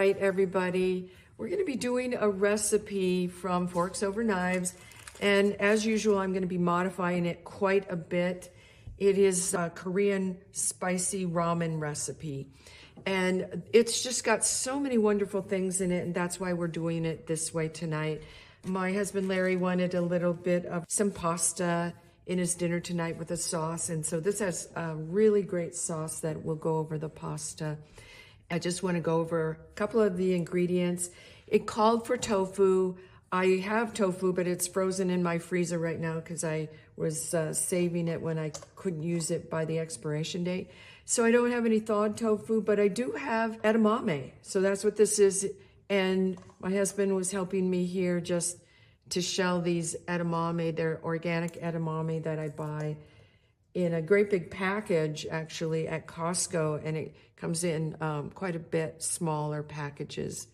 night, everybody. We're going to be doing a recipe from Forks Over Knives, and as usual, I'm going to be modifying it quite a bit. It is a Korean spicy ramen recipe, and it's just got so many wonderful things in it, and that's why we're doing it this way tonight. My husband Larry wanted a little bit of some pasta in his dinner tonight with a sauce, and so this has a really great sauce that will go over the pasta. I just want to go over a couple of the ingredients. It called for tofu. I have tofu, but it's frozen in my freezer right now because I was saving it when I couldn't use it by the expiration date. So I don't have any thawed tofu, but I do have edamame. So that's what this is. And my husband was helping me here just to shell these edamame. They're organic edamame that I buy in a great big package, actually, at Costco, and it comes in quite a bit smaller packages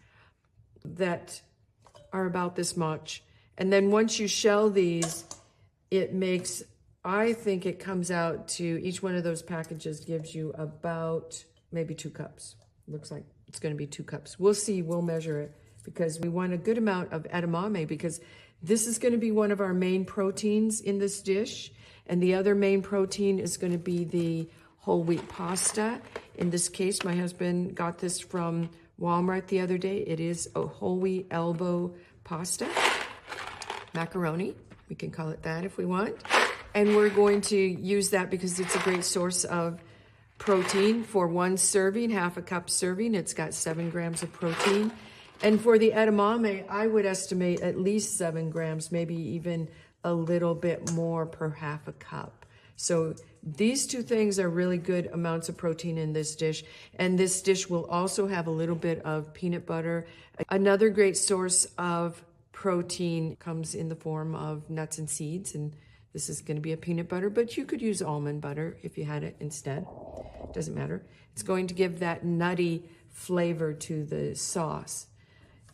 that are about this much. And then once you shell these, it makes, I think it comes out to, each one of those packages gives you about maybe 2 cups. Looks like it's going to be 2 cups. We'll see, we'll measure it, because we want a good amount of edamame, because this is going to be one of our main proteins in this dish. And the other main protein is going to be the whole wheat pasta. In this case, my husband got this from Walmart the other day. It is a whole wheat elbow pasta, macaroni. We can call it that if we want. And we're going to use that because it's a great source of protein. For 1 serving, half a cup serving, it's got 7 grams of protein. And for the edamame, I would estimate at least 7 grams, maybe even a little bit more per half a cup. So these 2 things are really good amounts of protein in this dish. And this dish will also have a little bit of peanut butter. Another great source of protein comes in the form of nuts and seeds. And this is going to be a peanut butter, but you could use almond butter if you had it instead. Doesn't matter. It's going to give that nutty flavor to the sauce.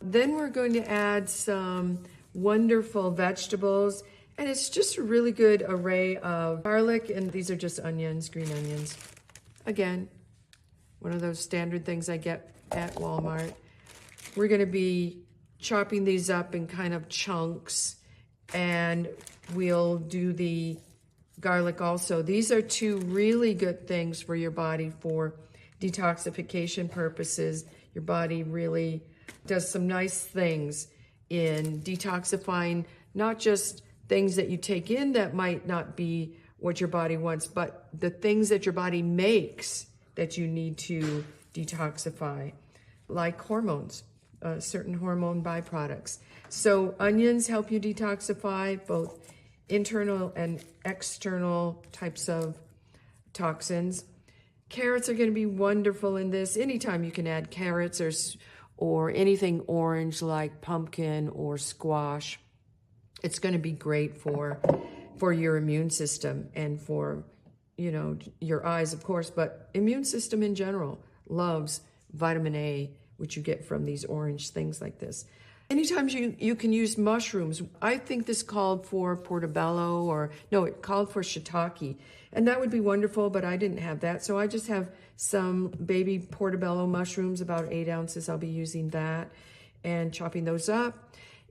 Then we're going to add some wonderful vegetables. And it's just a really good array of garlic, and these are just onions, green onions. Again, one of those standard things I get at Walmart. We're going to be chopping these up in kind of chunks, and we'll do the garlic also. These are 2 really good things for your body for detoxification purposes. Your body really does some nice things in detoxifying, not just things that you take in that might not be what your body wants, but the things that your body makes that you need to detoxify, like hormones, certain hormone byproducts. So onions help you detoxify both internal and external types of toxins. Carrots are going to be wonderful in this. Anytime you can add carrots or anything orange like pumpkin or squash, it's going to be great for your immune system and for, you know, your eyes, of course, but immune system in general loves vitamin A, which you get from these orange things like this. Anytime you can use mushrooms. I think this called for portobello, or no, it called for shiitake, and that would be wonderful, but I didn't have that. So I just have some baby portobello mushrooms, about 8 ounces. I'll be using that and chopping those up.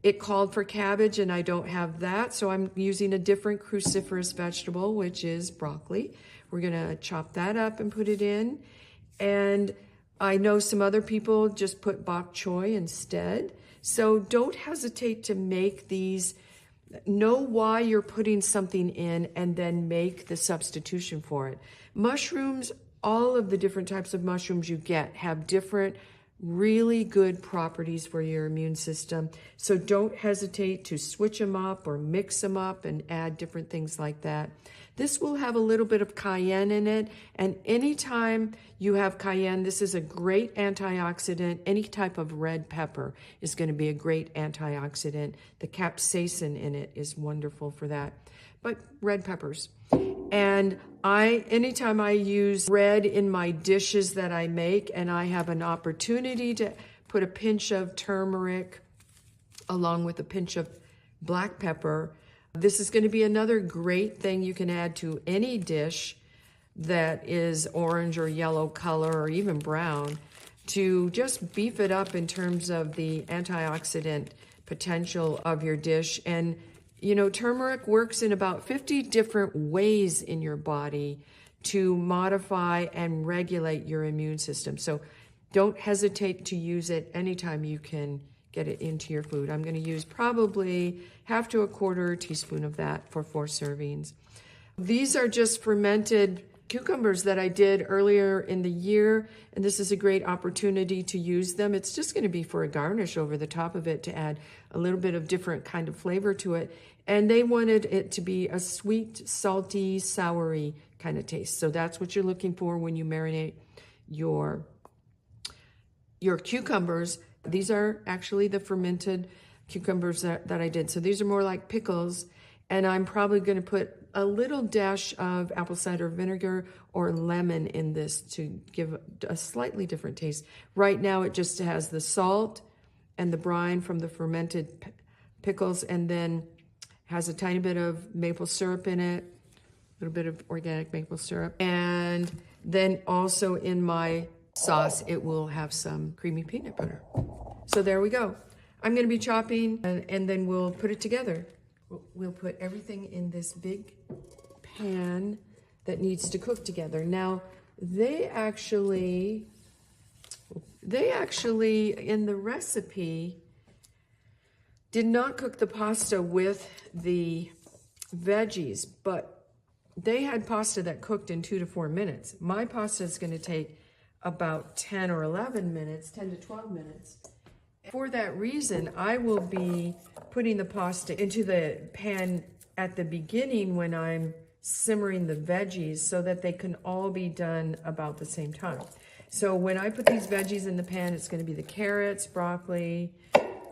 It called for cabbage, and I don't have that, so I'm using a different cruciferous vegetable, which is broccoli. We're gonna chop that up and put it in. And I know some other people just put bok choy instead. So don't hesitate to make these. Know why you're putting something in and then make the substitution for it. Mushrooms, all of the different types of mushrooms you get have different really good properties for your immune system. So don't hesitate to switch them up or mix them up and add different things like that. This will have a little bit of cayenne in it, and anytime you have cayenne, this is a great antioxidant. Any type of red pepper is going to be a great antioxidant. The capsaicin in it is wonderful for that. But red peppers. And anytime I use red in my dishes that I make, and I have an opportunity to put a pinch of turmeric along with a pinch of black pepper, this is going to be another great thing you can add to any dish that is orange or yellow color or even brown. to just beef it up in terms of the antioxidant potential of your dish. And, you know, turmeric works in about 50 different ways in your body to modify and regulate your immune system. So don't hesitate to use it anytime you can get it into your food. I'm going to use probably half to a quarter teaspoon of that for 4 servings. These are just fermented cucumbers that I did earlier in the year, and this is a great opportunity to use them. It's just going to be for a garnish over the top of it to add a little bit of different kind of flavor to it. And they wanted it to be a sweet, salty, soury kind of taste. So that's what you're looking for when you marinate your cucumbers. These are actually the fermented cucumbers that I did. So these are more like pickles, and I'm probably going to put a little dash of apple cider vinegar or lemon in this to give a slightly different taste. Right now it just has the salt and the brine from the fermented pickles, and then has a tiny bit of maple syrup in it, a little bit of organic maple syrup. And then also in my sauce, it will have some creamy peanut butter. So there we go. I'm going to be chopping, and then we'll put it together. We'll put everything in this big pan that needs to cook together. Now, they actually in the recipe did not cook the pasta with the veggies, but they had pasta that cooked in 2 to 4 minutes. My pasta is going to take about 10 or 11 minutes, 10 to 12 minutes. For that reason, I will be putting the pasta into the pan at the beginning when I'm simmering the veggies so that they can all be done about the same time. So when I put these veggies in the pan, it's going to be the carrots, broccoli,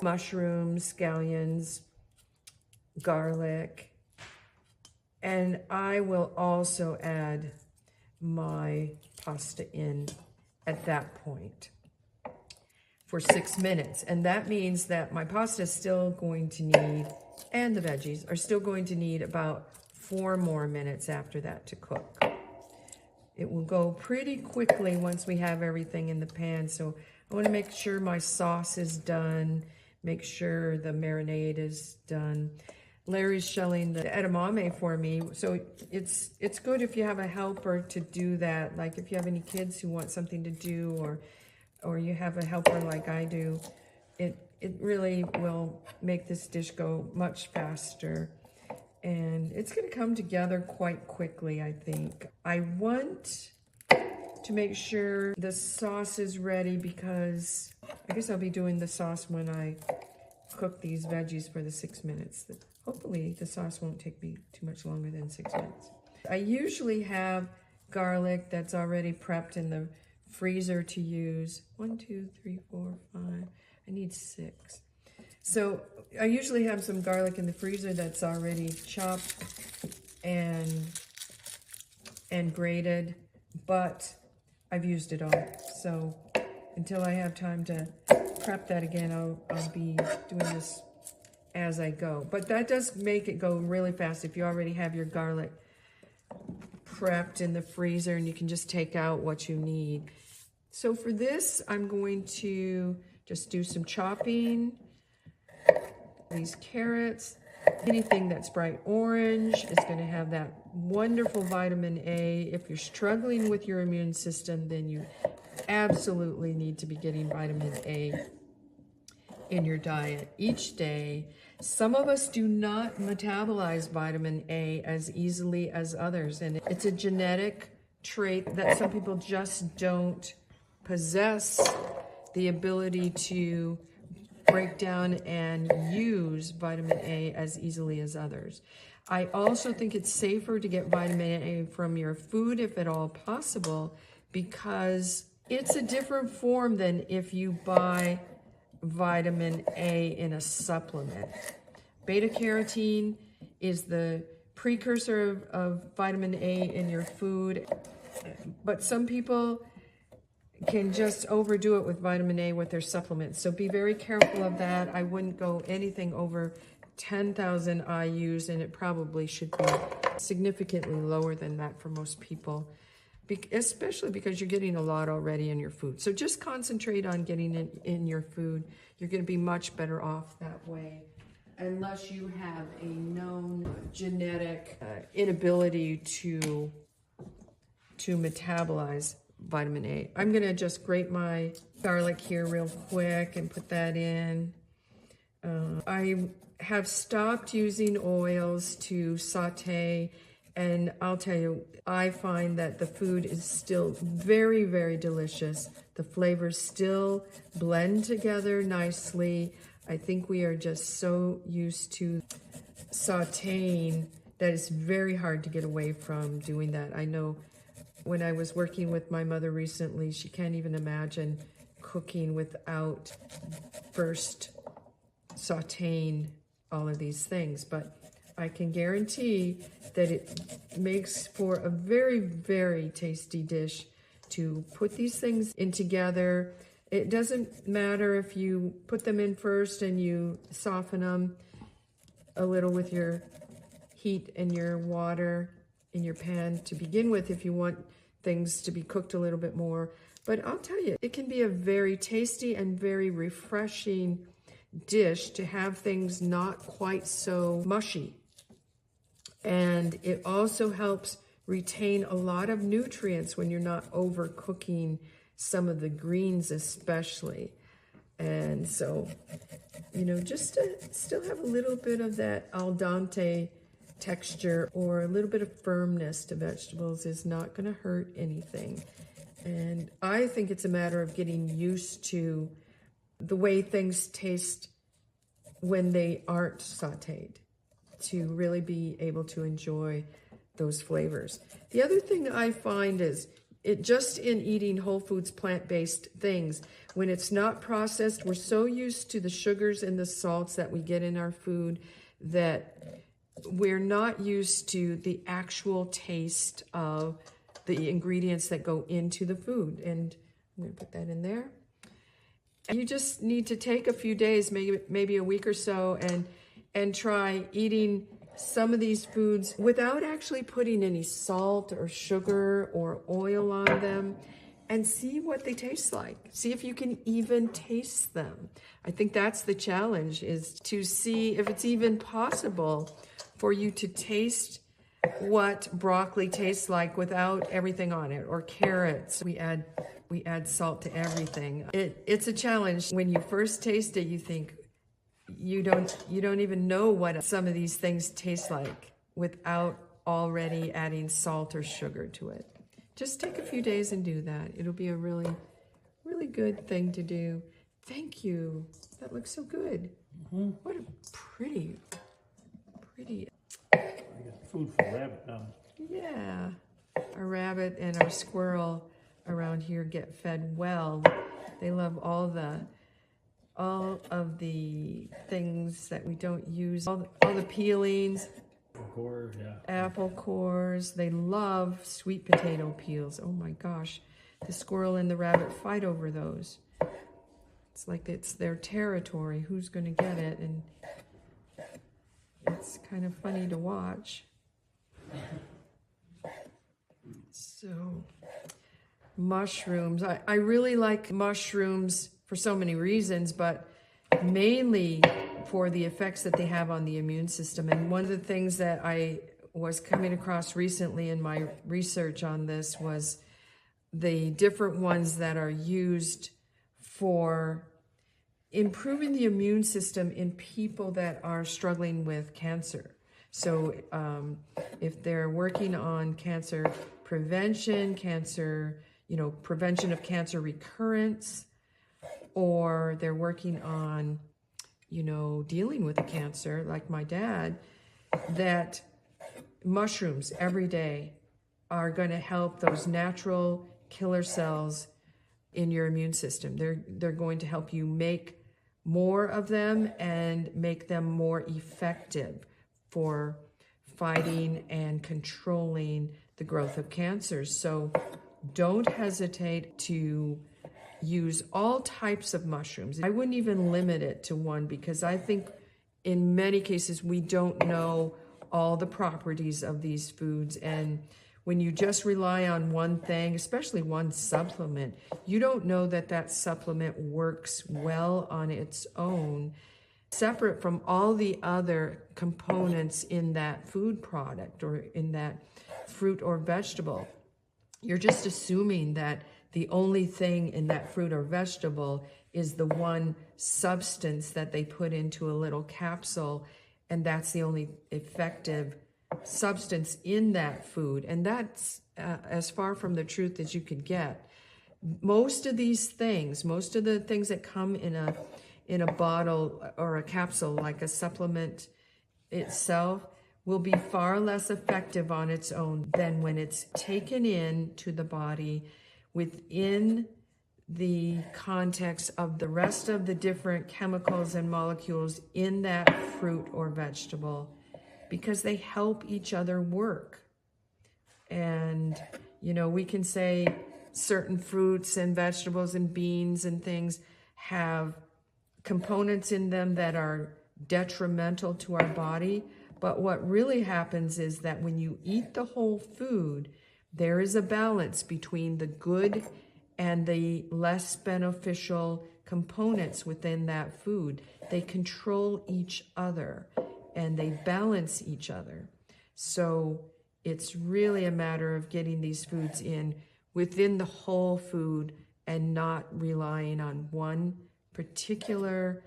mushrooms, scallions, garlic, and I will also add my pasta in at that point for 6 minutes. And that means that my pasta is still going to need, and the veggies are still going to need about 4 more minutes after that to cook. It will go pretty quickly once we have everything in the pan. So I want to make sure my sauce is done, make sure the marinade is done. Larry's shelling the edamame for me, so it's good if you have a helper to do that. Like if you have any kids who want something to do, or you have a helper like I do, it really will make this dish go much faster. And it's going to come together quite quickly, I think. I want to make sure the sauce is ready because I guess I'll be doing the sauce when I cook these veggies for the 6 minutes. Hopefully the sauce won't take me too much longer than 6 minutes. I usually have garlic that's already prepped in the freezer to use. 1, 2, 3, 4, 5. I need 6. So I usually have some garlic in the freezer that's already chopped and grated, but I've used it all. So until I have time to prep that again, I'll be doing this as I go. But that does make it go really fast if you already have your garlic prepped in the freezer and you can just take out what you need. So for this, I'm going to just do some chopping. These carrots, anything that's bright orange is going to have that wonderful vitamin A. If you're struggling with your immune system, then you absolutely need to be getting vitamin A in your diet each day. Some of us do not metabolize vitamin A as easily as others, and it's a genetic trait that some people just don't possess the ability to break down and use vitamin A as easily as others. I also think it's safer to get vitamin A from your food if at all possible, because it's a different form than if you buy vitamin A in a supplement. Beta carotene is the precursor of vitamin A in your food, but some people can just overdo it with vitamin A with their supplements. So be very careful of that. I wouldn't go anything over 10,000 IUs, and it probably should be significantly lower than that for most people. especially because you're getting a lot already in your food. So just concentrate on getting it in your food. You're going to be much better off that way, unless you have a known genetic inability to metabolize vitamin A. I'm going to just grate my garlic here real quick and put that in. I have stopped using oils to saute, and I'll tell you, I find that the food is still very, very delicious. The flavors still blend together nicely. I think we are just so used to sauteing that it's very hard to get away from doing that. I know when I was working with my mother recently, she can't even imagine cooking without first sauteing all of these things, but I can guarantee that it makes for a very, very tasty dish to put these things in together. It doesn't matter if you put them in first and you soften them a little with your heat and your water in your pan to begin with if you want things to be cooked a little bit more. But I'll tell you, it can be a very tasty and very refreshing dish to have things not quite so mushy. And it also helps retain a lot of nutrients when you're not overcooking some of the greens especially. And so, you know, just to still have a little bit of that al dente texture or a little bit of firmness to vegetables is not going to hurt anything. And I think it's a matter of getting used to the way things taste when they aren't sauteed, to really be able to enjoy those flavors. The other thing I find is just in eating whole foods, plant-based things, when it's not processed, we're so used to the sugars and the salts that we get in our food that we're not used to the actual taste of the ingredients that go into the food. And I'm going to put that in there. You just need to take a few days, maybe a week or so, and try eating some of these foods without actually putting any salt or sugar or oil on them, and see what they taste like. See if you can even taste them. I think that's the challenge, is to see if it's even possible for you to taste what broccoli tastes like without everything on it, or carrots. We add salt to everything. It's a challenge. When you first taste it, you think you don't even know what some of these things taste like without already adding salt or sugar to it. Just take a few days and do that. It'll be a really, really good thing to do. Thank you. That looks so good. Mm-hmm. What a pretty. I got food for rabbit now. Yeah. Our rabbit and our squirrel around here get fed well. They love all of the things that we don't use, all the peelings. Apple cores. They love sweet potato peels. Oh my gosh. The squirrel and the rabbit fight over those. It's like it's their territory. Who's going to get it? And it's kind of funny to watch. So, mushrooms. I really like mushrooms for so many reasons, but mainly for the effects that they have on the immune system. And one of the things that I was coming across recently in my research on this was the different ones that are used for improving the immune system in people that are struggling with cancer. So if they're working on cancer prevention, prevention of cancer recurrence, or they're working on, dealing with the cancer, like my dad, that mushrooms every day are going to help those natural killer cells in your immune system. They're going to help you make more of them and make them more effective for fighting and controlling the growth of cancers. So don't hesitate to use all types of mushrooms. I wouldn't even limit it to one, because I think in many cases we don't know all the properties of these foods, and when you just rely on one thing, especially one supplement, you don't know that that supplement works well on its own, separate from all the other components in that food product or in that fruit or vegetable. You're just assuming that the only thing in that fruit or vegetable is the one substance that they put into a little capsule, and that's the only effective substance in that food. And that's as far from the truth as you could get. Most of these things, most of the things that come in a bottle or a capsule, like a supplement itself, will be far less effective on its own than when it's taken into the body within the context of the rest of the different chemicals and molecules in that fruit or vegetable, because they help each other work. And, you know, we can say certain fruits and vegetables and beans and things have components in them that are detrimental to our body. But what really happens is that when you eat the whole food, there is a balance between the good and the less beneficial components within that food. They control each other and they balance each other. So it's really a matter of getting these foods in within the whole food and not relying on one particular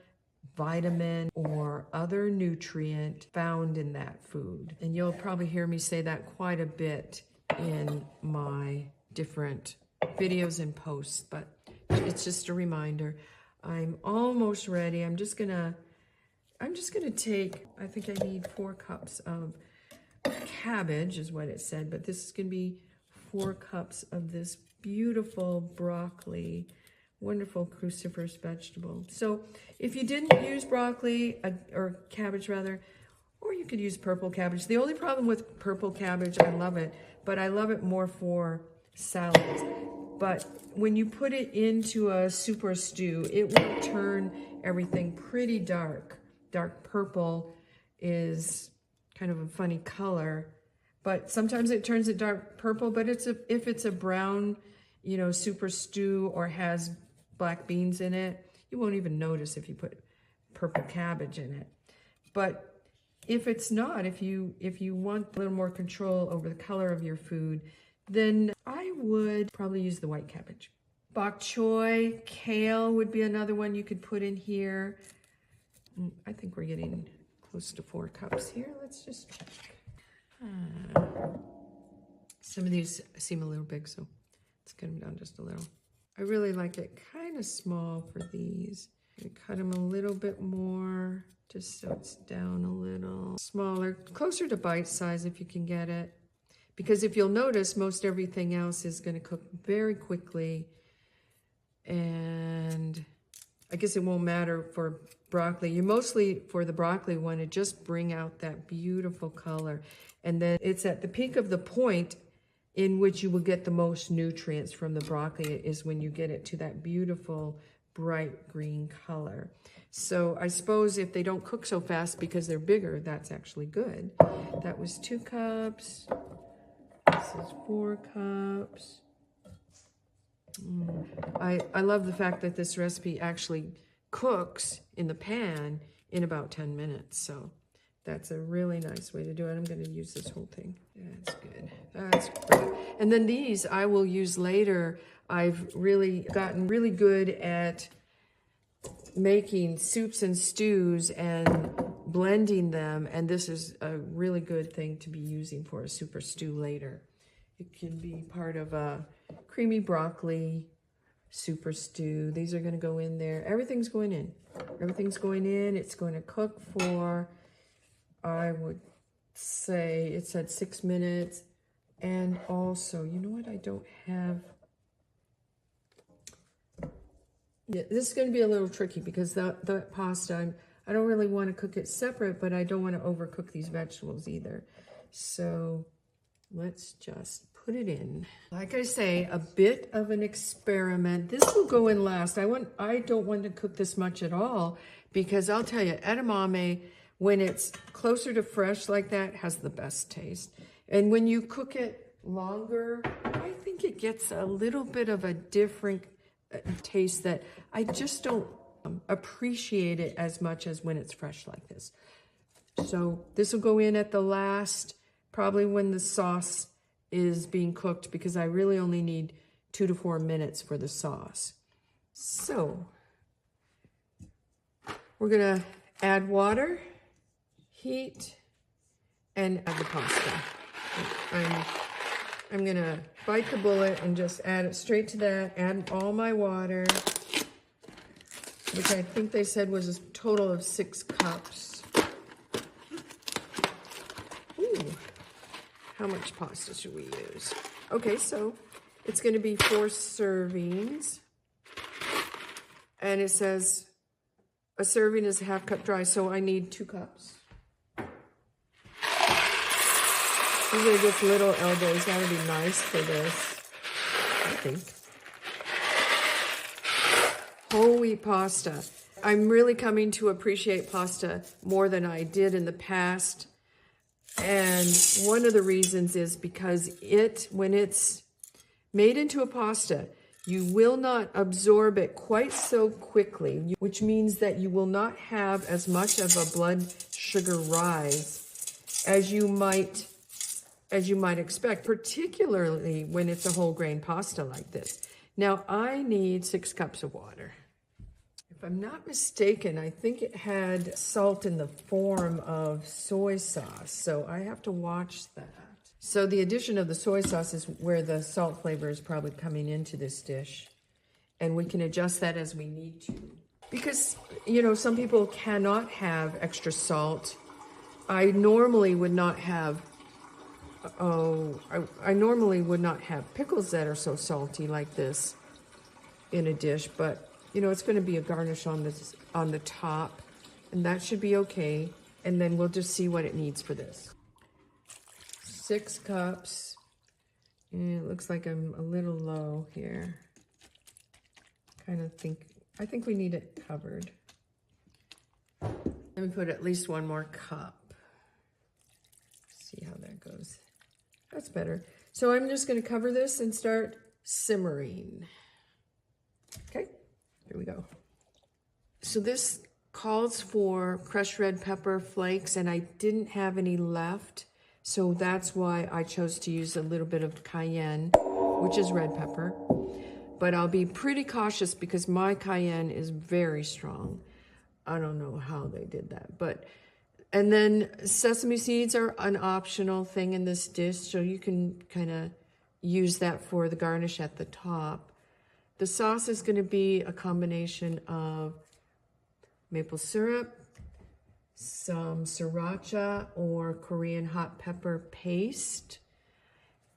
vitamin or other nutrient found in that food. And you'll probably hear me say that quite a bit in my different videos and posts, but it's just a reminder. I'm almost ready. I'm just gonna take, I think I need 4 cups of cabbage is what it said, but this is gonna be 4 cups of this beautiful broccoli, wonderful cruciferous vegetable. So if you didn't use broccoli, or cabbage rather, or you could use purple cabbage. The only problem with purple cabbage, I love it, but I love it more for salads. But when you put it into a soup or stew, it will turn everything pretty dark. Dark purple is kind of a funny color, but sometimes it turns it dark purple, but if it's a brown, you know, soup or stew or has black beans in it, you won't even notice if you put purple cabbage in it. But if it's not, if you want a little more control over the color of your food, then I would probably use the white cabbage. Bok choy, kale would be another one you could put in here. I think we're getting close to 4 cups here. Let's just check. Some of these seem a little big, so let's get them down just a little. I really like it kind of small for these. I'm gonna cut them a little bit more, just so it's down a little smaller, closer to bite size if you can get it. Because if you'll notice, most everything else is gonna cook very quickly. And I guess it won't matter for broccoli. You mostly, for the broccoli, want to just bring out that beautiful color. And then it's at the peak of the point in which you will get the most nutrients from the broccoli is when you get it to that beautiful bright green color. So I suppose if they don't cook so fast because they're bigger, that's actually good. That was 2 cups. This is 4 cups. I love the fact that this recipe actually cooks in the pan in about 10 minutes. So that's a really nice way to do it. I'm going to use this whole thing. That's good. That's great. And then these I will use later. I've really gotten really good at making soups and stews and blending them. And this is a really good thing to be using for a soup or stew later. It can be part of a creamy broccoli soup or stew. These are going to go in there. Everything's going in. Everything's going in. It's going to cook for, I would say, it said 6 minutes. And also, you know what I don't have? Yeah, this is going to be a little tricky because the pasta, I don't really want to cook it separate, but I don't want to overcook these vegetables either. So let's just put it in. Like I say, a bit of an experiment. This will go in last. I don't want to cook this much at all because I'll tell you, edamame, when it's closer to fresh like that, has the best taste. And when you cook it longer, I think it gets a little bit of a different taste that I just don't appreciate it as much as when it's fresh like this. So this will go in at the last, probably when the sauce is being cooked, because I really only need 2 to 4 minutes for the sauce. So we're gonna add water, heat, and add the pasta. I'm gonna bite the bullet and just add it straight to that, add all my water, which I think they said was a total of 6 cups. Ooh, how much pasta should we use? Okay, so it's gonna be 4 servings. And it says a serving is a half cup dry, so I need 2 cups. These are just little elbows. That would be nice for this, I think. Whole wheat pasta. I'm really coming to appreciate pasta more than I did in the past. And one of the reasons is because when it's made into a pasta, you will not absorb it quite so quickly, which means that you will not have as much of a blood sugar rise as you might expect, particularly when it's a whole grain pasta like this. Now, I need 6 cups of water. If I'm not mistaken, I think it had salt in the form of soy sauce, so I have to watch that. So the addition of the soy sauce is where the salt flavor is probably coming into this dish, and we can adjust that as we need to. Because, you know, some people cannot have extra salt. I normally would not have I normally would not have pickles that are so salty like this in a dish, but you know, it's going to be a garnish on the top, and that should be okay. And then we'll just see what it needs for this. 6 cups. And it looks like I'm a little low here. I think we need it covered. Let me put at least 1 more cup. See how that goes. That's better. So I'm just going to cover this and start simmering. Okay, here we go. So this calls for crushed red pepper flakes, and I didn't have any left. So that's why I chose to use a little bit of cayenne, which is red pepper. But I'll be pretty cautious because my cayenne is very strong. I don't know how they did that, but... And then sesame seeds are an optional thing in this dish, so you can kind of use that for the garnish at the top. The sauce is going to be a combination of maple syrup, some sriracha or Korean hot pepper paste,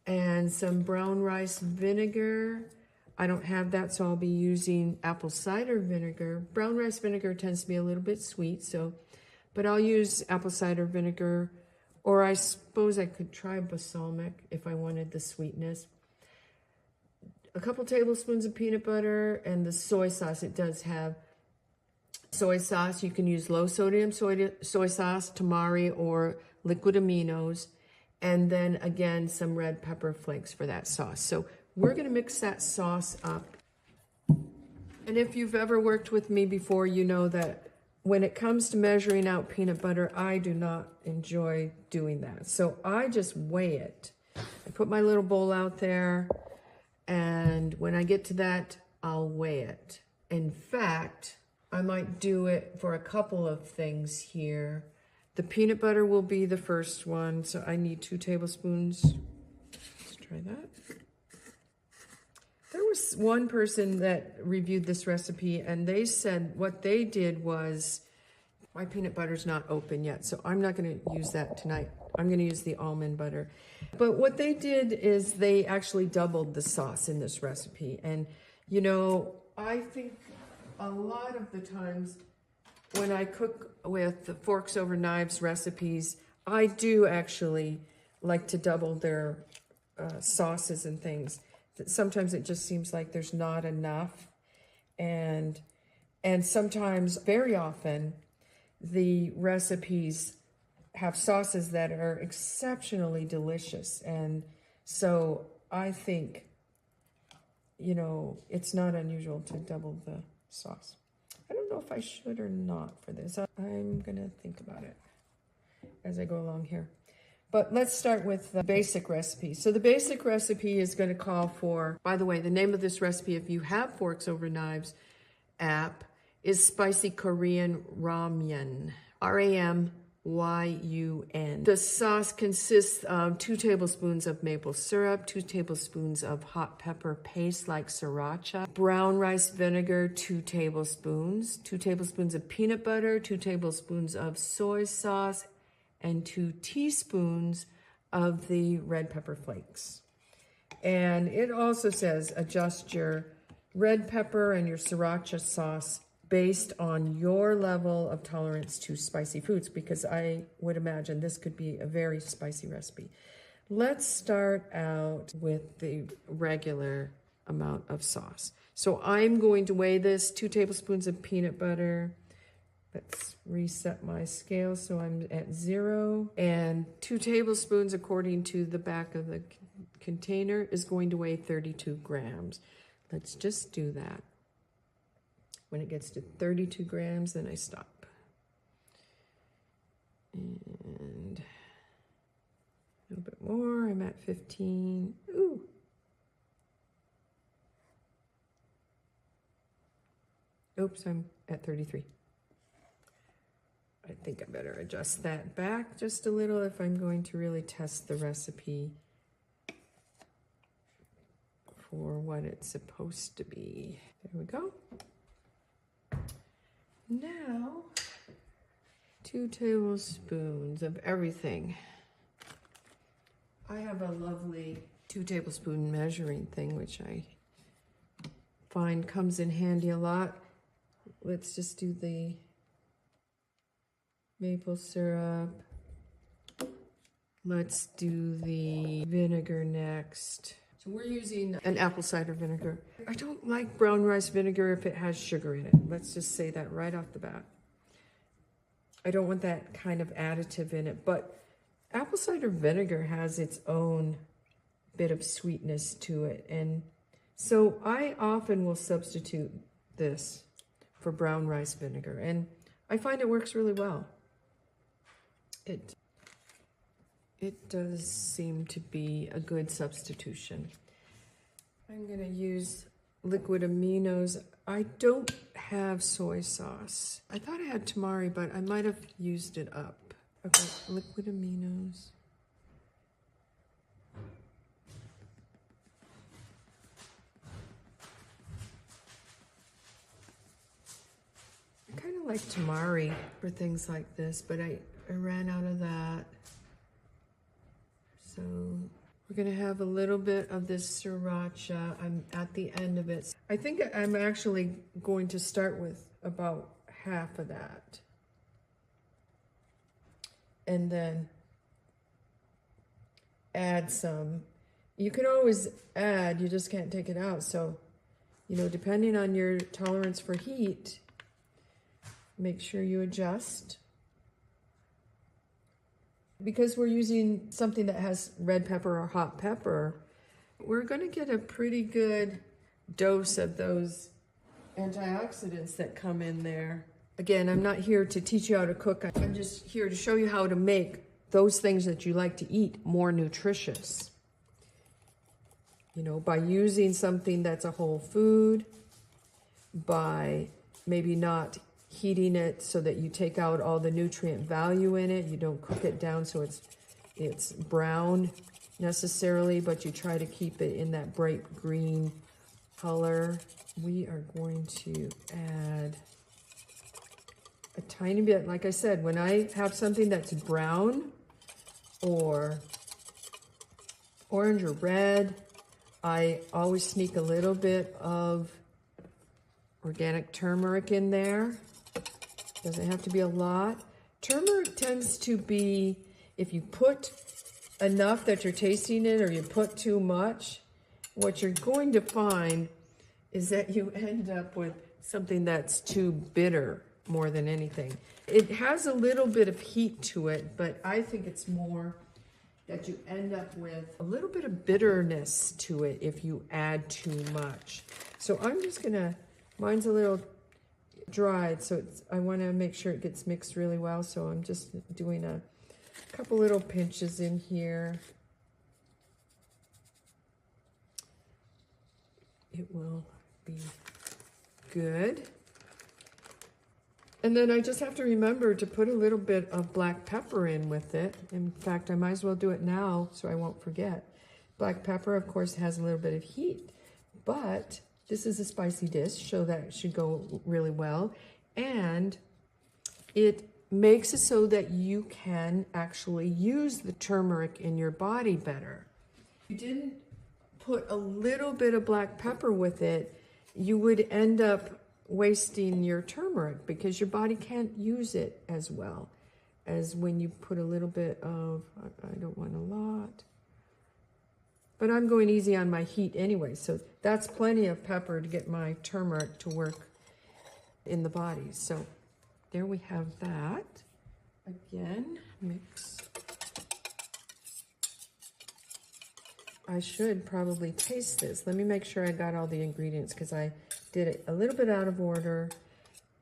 and some brown rice vinegar. I don't have that, so I'll be using apple cider vinegar. Brown rice vinegar tends to be a little bit sweet, but I'll use apple cider vinegar, or I suppose I could try balsamic if I wanted the sweetness. A couple tablespoons of peanut butter, and the soy sauce. It does have soy sauce. You can use low sodium soy sauce, tamari, or liquid aminos. And then again, some red pepper flakes for that sauce. So we're gonna mix that sauce up. And if you've ever worked with me before, you know that when it comes to measuring out peanut butter, I do not enjoy doing that. So I just weigh it. I put my little bowl out there, and when I get to that, I'll weigh it. In fact, I might do it for a couple of things here. The peanut butter will be the first one, so I need 2 tablespoons. Let's try that. There was one person that reviewed this recipe, and they said what they did was, my peanut butter's not open yet, so I'm not going to use that tonight. I'm going to use the almond butter. But what they did is they actually doubled the sauce in this recipe. And, you know, I think a lot of the times when I cook with the forks over knives recipes, I do actually like to double their sauces and things. Sometimes it just seems like there's not enough, and sometimes, very often, the recipes have sauces that are exceptionally delicious, and So I think, you know, it's not unusual to double the sauce. I don't know if I should or not for this. I'm gonna think about it as I go along here. But let's start with the basic recipe. So the basic recipe is going to call for, by the way, the name of this recipe, if you have Forks Over Knives app, is Spicy Korean Ramyun. Ramyun. The sauce consists of 2 tablespoons of maple syrup, 2 tablespoons of hot pepper paste like sriracha, brown rice vinegar, 2 tablespoons, 2 tablespoons of peanut butter, 2 tablespoons of soy sauce, and 2 teaspoons of the red pepper flakes. And it also says adjust your red pepper and your sriracha sauce based on your level of tolerance to spicy foods, because I would imagine this could be a very spicy recipe. Let's start out with the regular amount of sauce. So I'm going to weigh this, 2 tablespoons of peanut butter. Let's reset my scale so I'm at 0. And 2 tablespoons, according to the back of the container, is going to weigh 32 grams. Let's just do that. When it gets to 32 grams, then I stop. And a little bit more, I'm at 15. Ooh. Oops, I'm at 33. I think I better adjust that back just a little if I'm going to really test the recipe for what it's supposed to be. There we go. Now, 2 tablespoons of everything. I have a lovely 2 tablespoon measuring thing, which I find comes in handy a lot. Let's just do the maple syrup. Let's do the vinegar next. So we're using an apple cider vinegar. I don't like brown rice vinegar if it has sugar in it. Let's just say that right off the bat. I don't want that kind of additive in it, but apple cider vinegar has its own bit of sweetness to it. And so I often will substitute this for brown rice vinegar, and I find it works really well. It does seem to be a good substitution. I'm going to use liquid aminos. I don't have soy sauce. I thought I had tamari, but I might have used it up. Okay, liquid aminos. I kind of like tamari for things like this, but I ran out of that. So we're gonna have a little bit of this sriracha. I'm at the end of it. I think I'm actually going to start with about half of that. And then add some. You can always add, you just can't take it out. So, you know, depending on your tolerance for heat, make sure you adjust. Because we're using something that has red pepper or hot pepper, we're going to get a pretty good dose of those antioxidants that come in there. Again, I'm not here to teach you how to cook. I'm just here to show you how to make those things that you like to eat more nutritious. You know, by using something that's a whole food, by maybe not heating it so that you take out all the nutrient value in it. You don't cook it down so it's brown necessarily, but you try to keep it in that bright green color. We are going to add a tiny bit. Like I said, when I have something that's brown or orange or red, I always sneak a little bit of organic turmeric in there. Doesn't have to be a lot. Turmeric tends to be, if you put enough that you're tasting it or you put too much, what you're going to find is that you end up with something that's too bitter more than anything. It has a little bit of heat to it, but I think it's more that you end up with a little bit of bitterness to it if you add too much. So I'm just gonna, mine's a little dried, so I want to make sure it gets mixed really well. So I'm just doing a couple little pinches in here. It will be good. And then I just have to remember to put a little bit of black pepper in with it. In fact, I might as well do it now so I won't forget. Black pepper, of course, has a little bit of heat, but this is a spicy dish, so that should go really well. And it makes it so that you can actually use the turmeric in your body better. If you didn't put a little bit of black pepper with it, you would end up wasting your turmeric because your body can't use it as well as when you put a little bit of, I don't want a lot. But I'm going easy on my heat anyway, so that's plenty of pepper to get my turmeric to work in the body. So there we have that. Again, mix. I should probably taste this. Let me make sure I got all the ingredients because I did it a little bit out of order.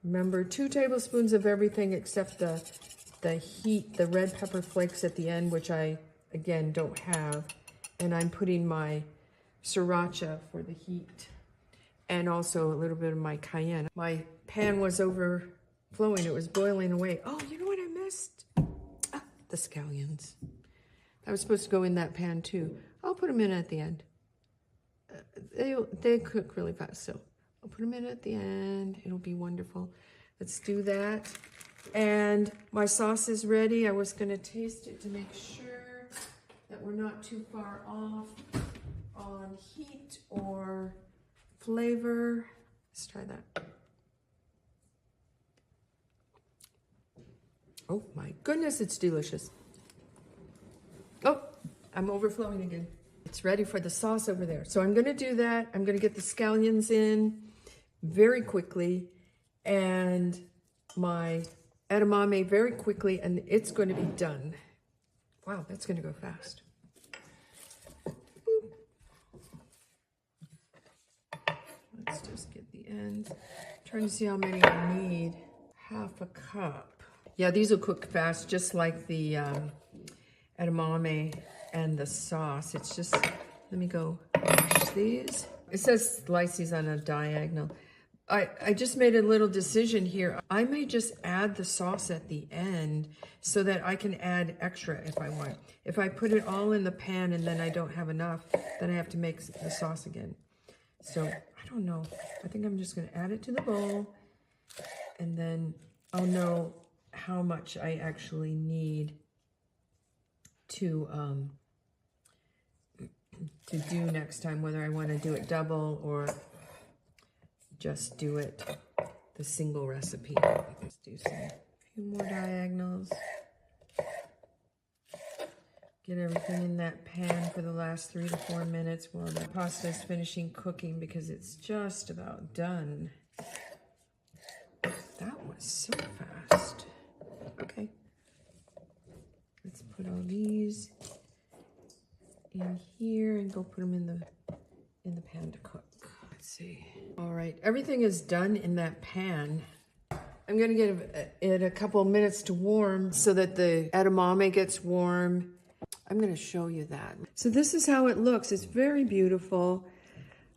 Remember, 2 tablespoons of everything except the heat, the red pepper flakes at the end, which I, again, don't have. And I'm putting my sriracha for the heat and also a little bit of my cayenne. My pan was overflowing. It was boiling away. Oh, you know what I missed? Ah, the scallions. I was supposed to go in that pan too. I'll put them in at the end. They cook really fast, so I'll put them in at the end. It'll be wonderful. Let's do that. And my sauce is ready. I was going to taste it to make sure that we're not too far off on heat or flavor. Let's try that. Oh my goodness, it's delicious. Oh, I'm overflowing again. It's ready for the sauce over there. So I'm gonna do that. I'm gonna get the scallions in very quickly and my edamame very quickly, and it's going to be done. Wow, that's going to go fast. Boop. Let's just get the ends. Trying to see how many I need. Half a cup. Yeah, these will cook fast, just like the edamame and the sauce. It's just, let me go wash these. It says slice these on a diagonal. I just made a little decision here. I may just add the sauce at the end so that I can add extra if I want. If I put it all in the pan and then I don't have enough, then I have to make the sauce again. So I don't know. I think I'm just gonna add it to the bowl and then I'll know how much I actually need to do next time, whether I want to do it double or just do it the single recipe. Let's do a few more diagonals. Get everything in that pan for the last 3 to 4 minutes while the pasta is finishing cooking because it's just about done. That was so fast. Okay. Let's put all these in here and go put them in the pan to cook. Let's see. All right, everything is done in that pan. I'm gonna give it a couple minutes to warm so that the edamame gets warm. I'm gonna show you that. So this is how it looks. It's very beautiful.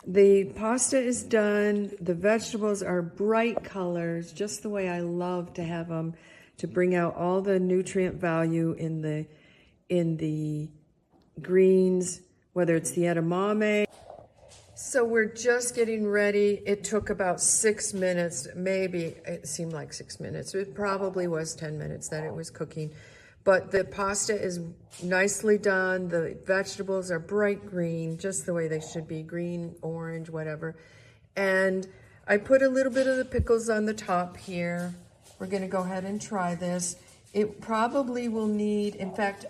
The pasta is done. The vegetables are bright colors, just the way I love to have them, to bring out all the nutrient value in the greens, whether it's the edamame. So we're just getting ready. It took about 6 minutes, maybe it seemed like 6 minutes. It probably was 10 minutes that it was cooking. But the pasta is nicely done. The vegetables are bright green, just the way they should be, green, orange, whatever. And I put a little bit of the pickles on the top here. We're gonna go ahead and try this. It probably will need, in fact,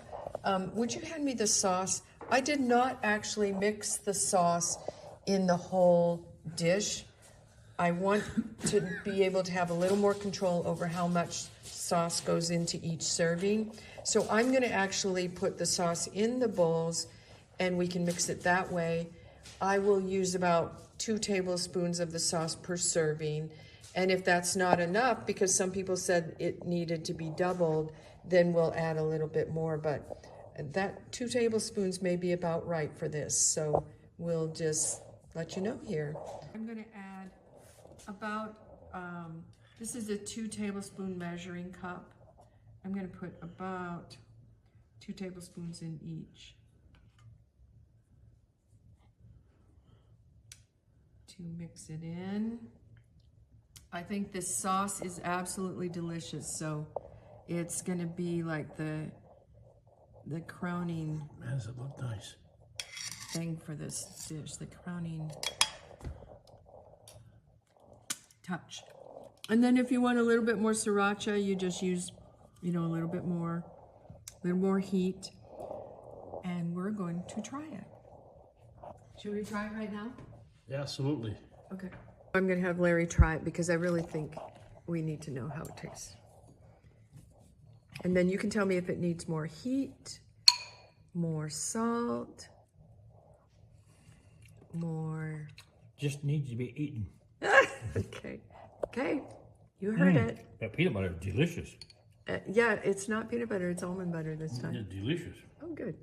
would you hand me the sauce? I did not actually mix the sauce in the whole dish. I want to be able to have a little more control over how much sauce goes into each serving. So I'm going to actually put the sauce in the bowls and we can mix it that way. I will use about 2 tablespoons of the sauce per serving. And if that's not enough, because some people said it needed to be doubled, then we'll add a little bit more. But that 2 tablespoons may be about right for this. So we'll just let you know here. I'm going to add about, this is a 2 tablespoon measuring cup. I'm going to put about 2 tablespoons in each to mix it in. I think this sauce is absolutely delicious, so it's going to be like the crowning. Man, does it look nice? Thing for this dish, the crowning touch. And then if you want a little bit more sriracha, you just use, you know, a little more heat. And we're going to try it. Should we try it right now? Yeah, absolutely. Okay. I'm going to have Larry try it because I really think we need to know how it tastes. And then you can tell me if it needs more heat, more salt, more... Just needs to be eaten. Okay. Okay. You heard it. That peanut butter is delicious. Yeah, it's not peanut butter, it's almond butter this time. It's delicious. Oh, good.